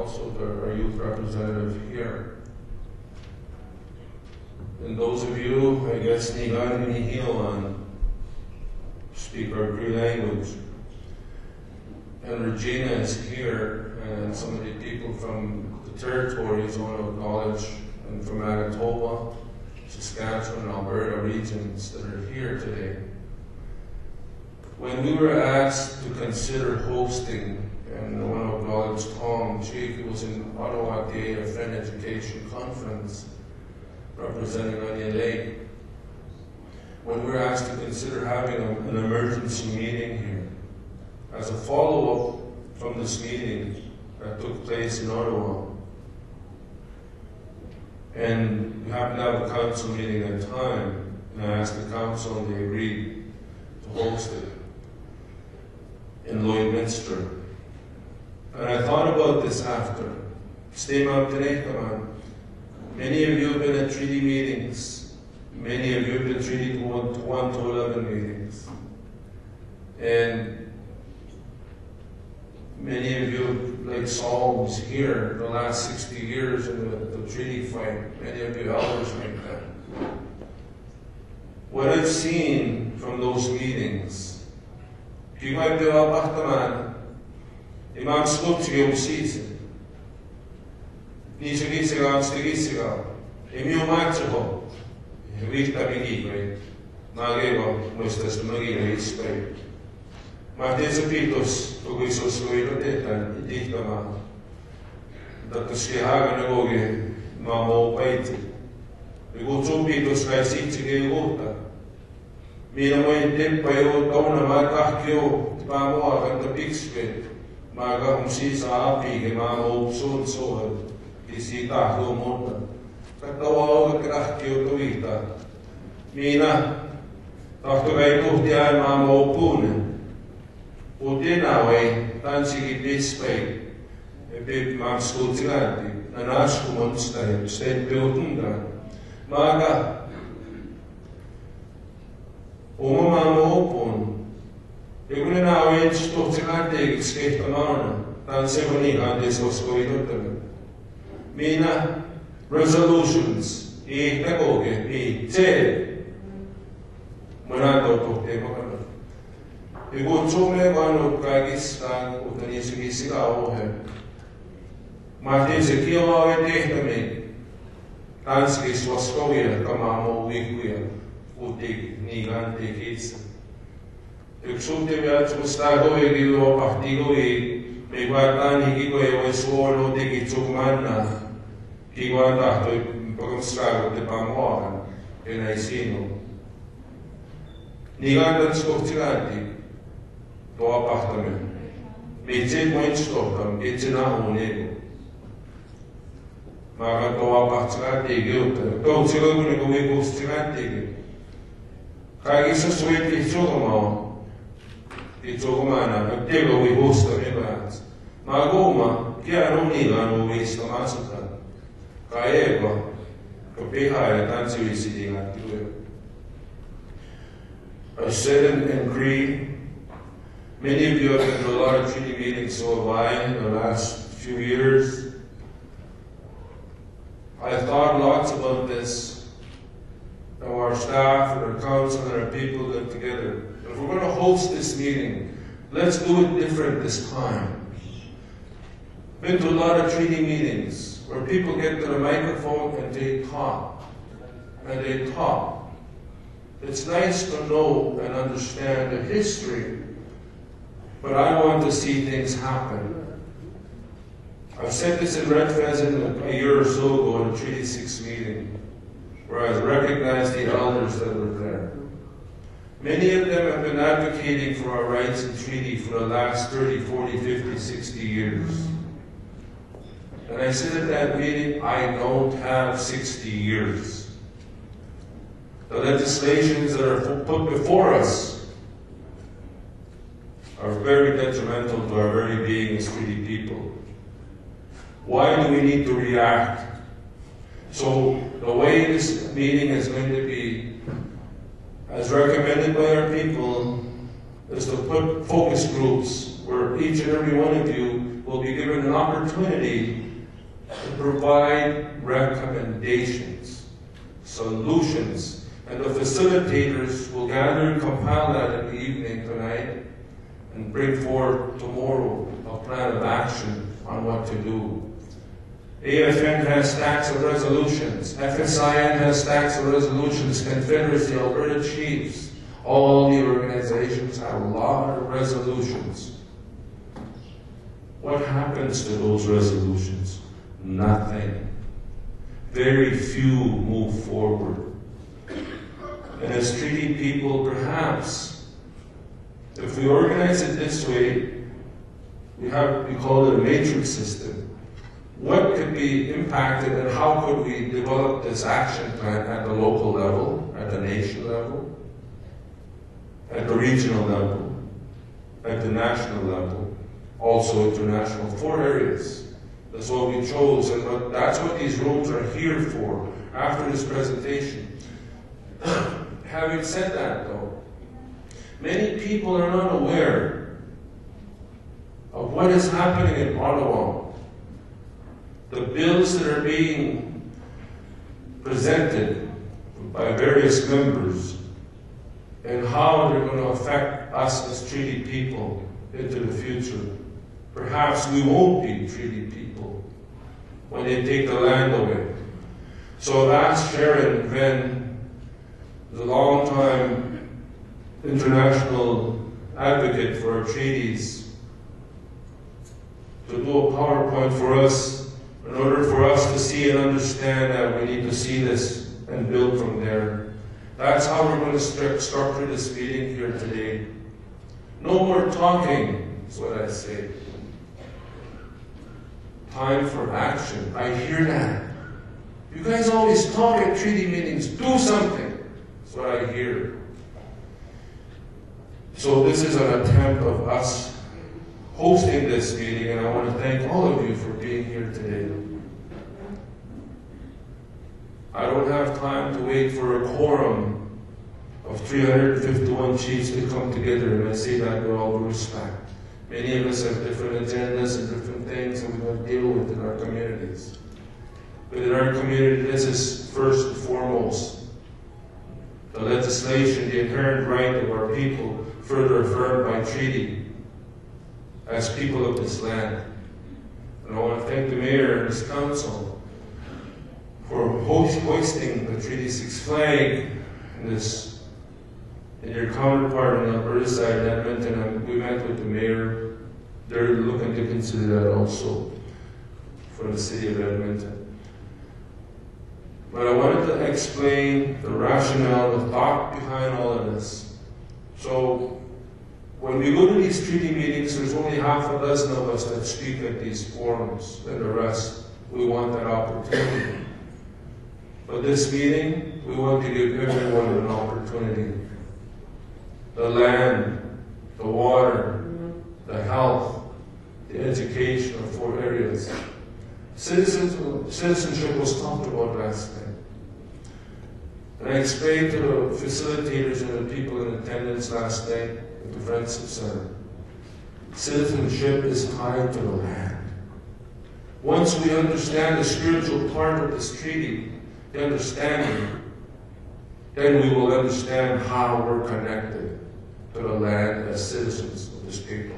also our youth representative here. And those of you, I guess, Nigan speak our Cree language. And Regina is here, and some of the people from the territories I want to acknowledge, and from Manitoba, Saskatchewan, and Alberta regions that are here today. When we were asked to consider hosting, and I want to acknowledge Tom Chief, who was in Ottawa Day of Friend Education Conference, representing Onion Lake. When we were asked to consider having an emergency meeting here, as a follow-up from this meeting that took place in Ottawa, and we happened to have a council meeting at the time, and I asked the council and they agreed to host it in Lloydminster. And I thought about this after. Stay up today, come on. Many of you have been at treaty meetings. Many of you have been treaty 1 to 11 meetings. And many of you, like Saul, was here the last 60 years in the treaty fight. Many of you elders like that. What I've seen from those meetings, Imam Skopje Usise, Nishagisiga, Stagisiga, Emil Macho, Vita Migigre, Nageva, Mustas Magina Ispay. Martins Pitos, Togisos Goidota, Dictama, that the Skihagan Mamo Paiti. We go to Pitos by Sitchi Gota. Minamoy Tempayo, Dona Makakio, Pamo, and the Pixpit, Maga Humsisa Api, Mamo, Sun Sohad, Isita, Mota, Katawa, Krakio, Tovita, Mina, Dr. Gaito, Mamo Pune. Udinawe, Tansigi Dispay, a big man Scotilati, an Ashkumon state building. Maga Umama Opun, Ignawe Stotilati, escaped the Mana, Tansevoni, and this was going. Mina resolutions, E. Pegoge, E. Ted, Monato Tokte. Igo chome wano kagis kang utanisigi sigawo he. Martin se kiawa tehtame. Tanski swaskoya kamamo wikuya. Utig nigan tekits. Iksumte me at mustago igilo partigo me guardan higigo e suolo tegi chukmana. Kiguarda to pagumstrago te pamohan. Enaisino. Nigan dan skoftiganti. To apartament. Metin Weinstockam, Etina Onego. Mara to apartment, Gilta. Go to the go strand. Kagisa sweet Chogama, Chogomana, a table we host of immigrants. Magoma, Kianoniga, no waste of massacre. Kaeva, Copeha, and Nancy sitting at the I said in Cree. Many of you have been to a lot of treaty meetings, so have I, in the last few years. I've thought lots about this. Now our staff and our council and our people get together. If we're going to host this meeting, let's do it different this time. Been to a lot of treaty meetings where people get to the microphone and they talk. And they talk. It's nice to know and understand the history. But I want to see things happen. I've said this in Red Pheasant a year or so ago in a Treaty 6 meeting, where I recognized the elders that were there. Many of them have been advocating for our rights in treaty for the last 30, 40, 50, 60 years. And I said at that meeting, I don't have 60 years. The legislations that are put before us are very detrimental to our very being as treaty people. Why do we need to react? So the way this meeting is going to be, as recommended by our people, is to put focus groups where each and every one of you will be given an opportunity to provide recommendations, solutions, and the facilitators will gather and compile that in the evening tonight and bring forth tomorrow a plan of action on what to do. AFN has stacks of resolutions. FSIN has stacks of resolutions. Confederacy, Alberta Chiefs, all the organizations have a lot of resolutions. What happens to those resolutions? Nothing. Very few move forward. And as treaty people, perhaps, if we organize it this way, we call it a matrix system. What could be impacted and how could we develop this action plan at the local level, at the nation level, at the regional level, at the national level, also international, 4 areas. That's what we chose, and that's what these rooms are here for after this presentation. Having said that, though, many people are not aware of what is happening in Ottawa. The bills that are being presented by various members and how they're going to affect us as treaty people into the future. Perhaps we won't be treaty people when they take the land away. So I've asked Sharon Venn, the long-time international advocate for our treaties, to do a PowerPoint for us in order for us to see and understand that we need to see this and build from there. That's how we're going to structure this meeting here today. No more talking, is what I say. Time for action. I hear that. You guys always talk at treaty meetings. Do something. That's what I hear. So this is an attempt of us hosting this meeting, and I want to thank all of you for being here today. I don't have time to wait for a quorum of 351 chiefs to come together, and I say that with all due respect. Many of us have different agendas and different things that we have to deal with in our communities. But in our community, this is first and foremost the legislation, the inherent right of our people, further affirmed by treaty, as people of this land. And I want to thank the Mayor and his council for hoisting the Treaty 6 flag in your counterpart on the Alberta side in Edmonton. And we met with the Mayor. They're looking to consider that also for the city of Edmonton. But I wanted to explain the rationale, the thought behind all of this. So when we go to these treaty meetings, there's only half a dozen of us that speak at these forums, and the rest, we want that opportunity. But this meeting, we want to give everyone an opportunity. The land, the water, the health, the education are 4 areas. Citizenship was talked about last night. And I explained to the facilitators and the people in attendance last night at the Friendship Center. Citizenship is tied to the land. Once we understand the spiritual part of this treaty, the understanding, then we will understand how we're connected to the land as citizens of this people.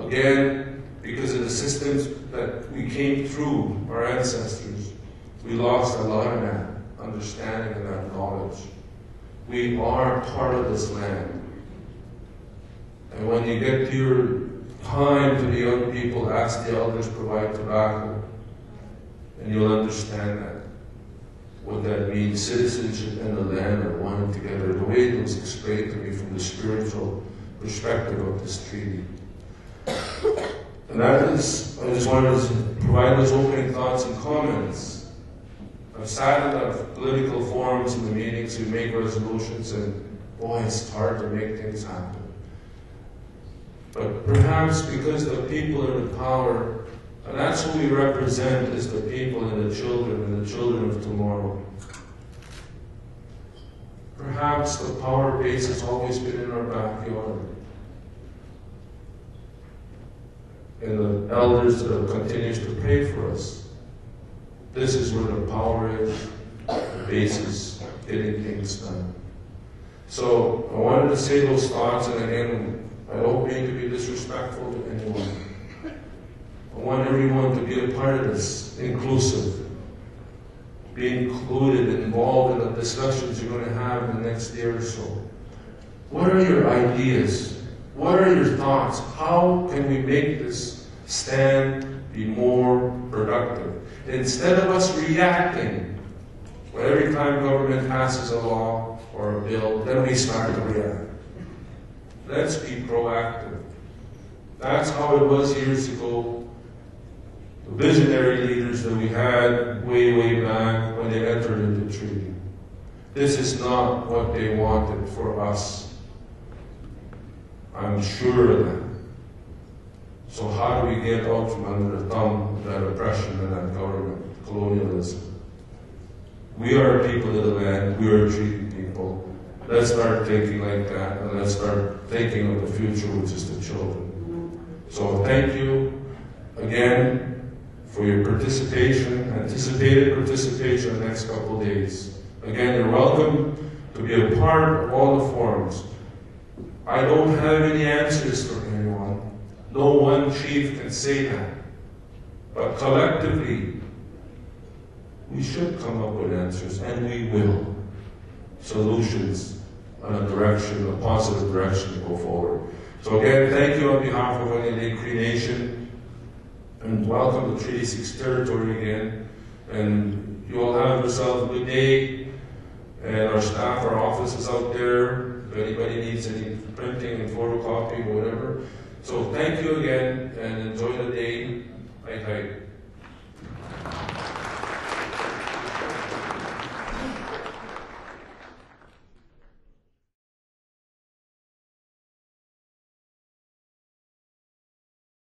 Again, because of the systems that we came through, our ancestors, we lost a lot of that understanding and that knowledge. We are part of this land. And when you get to your time to the young people, ask the elders provide tobacco, and you'll understand that. What that means, citizenship and the land are one together, the way it was explained to me from the spiritual perspective of this treaty. And that is, I just wanted to provide those opening thoughts and comments. I've sat in the political forums and the meetings, we make resolutions, and boy, it's hard to make things happen. But perhaps because the people are in power, and that's who we represent, is the people and the children of tomorrow. Perhaps the power base has always been in our backyard. In the elders that continues to pray for us. This is where the power is, the basis, getting things done. So I wanted to say those thoughts, and again, I don't mean to be disrespectful to anyone. I want everyone to be a part of this, inclusive. Be included, involved in the discussions you're going to have in the next year or so. What are your ideas? What are your thoughts? How can we make this stand be more productive? Instead of us reacting, well, every time government passes a law or a bill, then we start to react. Let's be proactive. That's how it was years ago. The visionary leaders that we had way back when they entered into the treaty. This is not what they wanted for us. I'm sure of that. So how do we get out from under the thumb of that oppression and that government, colonialism? We are people of the land, we are treaty people. Let's start thinking like that, and let's start thinking of the future, which is the children. So thank you again for your participation, anticipated participation the next couple of days. Again, you're welcome to be a part of all the forums. I don't have any answers for anyone. No one chief can say that. But collectively, we should come up with answers, and we will. Solutions on a direction, a positive direction to go forward. So again, thank you on behalf of Lake Cree Nation. And welcome to Treaty 6 territory again. And you all have yourself a good day. And our staff, our office is out there. If anybody needs any printing and photocopying or whatever. So thank you again and enjoy the day. Bye.